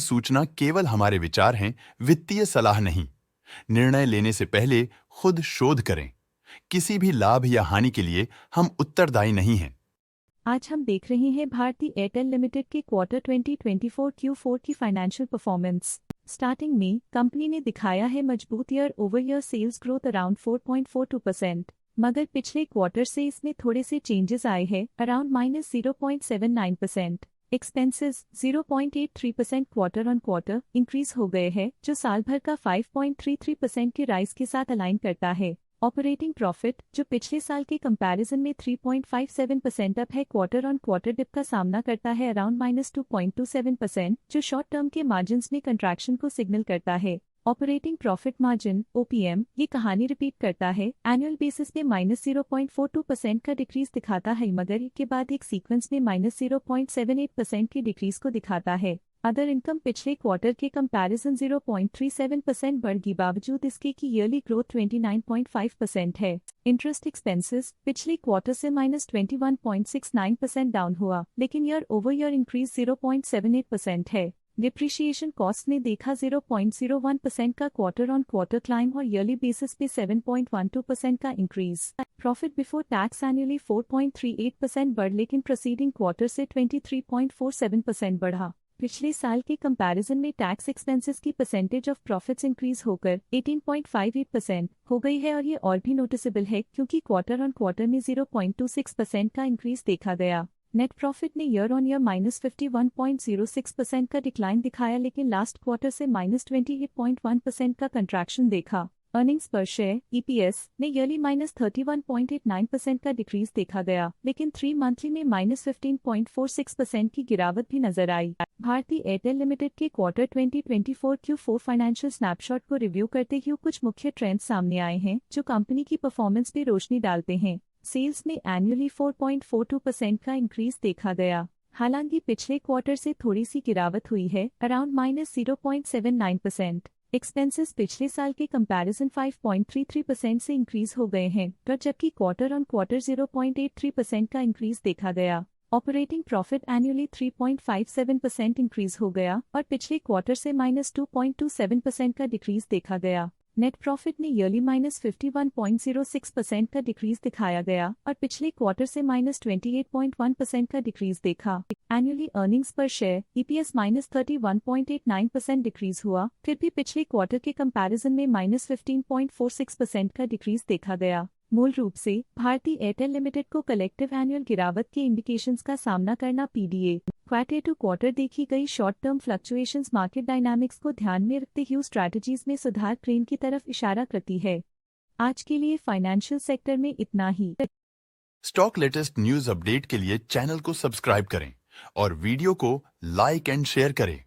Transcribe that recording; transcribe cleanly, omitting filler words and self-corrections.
सूचना केवल हमारे विचार हैं, वित्तीय सलाह नहीं। निर्णय लेने से पहले खुद शोध करें। किसी भी लाभ या हानि के लिए हम उत्तरदायी नहीं हैं। आज हम देख रहे हैं भारती एयरटेल लिमिटेड के क्वार्टर 2024 Q4 की फाइनेंशियल परफॉर्मेंस। स्टार्टिंग में कंपनी ने दिखाया है मजबूत year over year sales growth around 4.42%, मगर पिछले क्वार्टर से इसमें थोड़े से चेंजेस आए हैं around -0.79%। Expenses 0.83% quarter on quarter increase हो गए हैं, जो साल भर का 5.33% के राइज के साथ अलाइन करता है। ऑपरेटिंग प्रॉफिट, जो पिछले साल के कंपैरिजन में 3.57% अप है, क्वार्टर ऑन क्वार्टर डिप का सामना करता है अराउंड -2.27%, जो शॉर्ट टर्म के मार्जिन्स में कंट्रैक्शन को सिग्नल करता है। ऑपरेटिंग प्रॉफिट मार्जिन OPM ये कहानी रिपीट करता है, एनुअल बेसिस पे -0.42% का डिक्रीज दिखाता है, मगर एक के बाद एक सीक्वेंस में -0.78% की डिक्रीज को दिखाता है। अदर इनकम पिछले क्वार्टर के कंपैरिजन 0.37% बढ़ गई, बावजूद इसके की ईयरली ग्रोथ 29.5% है। इंटरेस्ट एक्सपेंसेस पिछले क्वार्टर से -21.69% डाउन हुआ, लेकिन ईयर ओवर ईयर इंक्रीज 0.78% है। डिप्रिशिएशन कॉस्ट ने देखा 0.01% का क्वार्टर ऑन क्वार्टर क्लाइम और ईयरली बेसिस पे 7.12% का increase. Profit before tax annually 4.38% बढ़, लेकिन प्रोसीडिंग क्वार्टर से 23.47% बढ़ा। पिछले साल के कंपैरिजन में टैक्स एक्सपेंसेस की परसेंटेज ऑफ प्रॉफिट्स इंक्रीज होकर 18.58% हो गई है, और ये और भी नोटिसेबल है क्योंकि क्वार्टर ऑन क्वार्टर में 0.26% का इंक्रीज देखा गया। नेट प्रॉफिट ने ईयर ऑन ईयर -51.06% का डिक्लाइन दिखाया, लेकिन लास्ट क्वार्टर से -28.1% का कंट्रैक्शन देखा। अर्निंग्स पर शेयर EPS ने ईयरली -31.89% का डिक्रीज देखा गया, लेकिन 3 मंथली में -15.46% की गिरावट भी नजर आई। भारती एयरटेल लिमिटेड के क्वार्टर 2024 Q4 फाइनेंशियल स्नैपशॉट को रिव्यू करते हुए कुछ मुख्य ट्रेंड्स सामने आए हैं, जो कंपनी की परफॉर्मेंस पे रोशनी डालते हैं। सेल्स में एनुअली 4.42% का इंक्रीज देखा गया, हालांकि पिछले क्वार्टर से थोड़ी सी गिरावट हुई है अराउंड -0.79%। एक्सपेंसेस पिछले साल के कंपैरिजन 5.33% से इंक्रीज हो गए हैं, पर जबकि क्वार्टर ऑन क्वार्टर 0.83% का इंक्रीज देखा गया। ऑपरेटिंग प्रॉफिट एनुअली 3.57% इंक्रीज हो गया और पिछले क्वार्टर से -2.27% का डिक्रीज देखा गया। नेट प्रॉफिट ने ईयरली -51.06% का डिक्रीज दिखाया गया और पिछले क्वार्टर से -28.1% का डिक्रीज देखा। एनुअली अर्निंग्स पर शेयर EPS -31.89% डिक्रीज हुआ, फिर भी पिछले क्वार्टर के कंपैरिजन में -15.46% का डिक्रीज देखा गया। मूल रूप से भारती एयरटेल लिमिटेड को कलेक्टिव एनुअल गिरावट के इंडिकेशंस का सामना करना PDA क्वार्टर टू क्वार्टर देखी गई short term fluctuations market dynamics को ध्यान में रखते हुए स्ट्रैटेजीज में सुधार ट्रेंड की तरफ इशारा करती है। आज के लिए फाइनेंशियल सेक्टर में इतना ही। स्टॉक लेटेस्ट न्यूज अपडेट के लिए चैनल को सब्सक्राइब करें और वीडियो को लाइक एंड शेयर करें।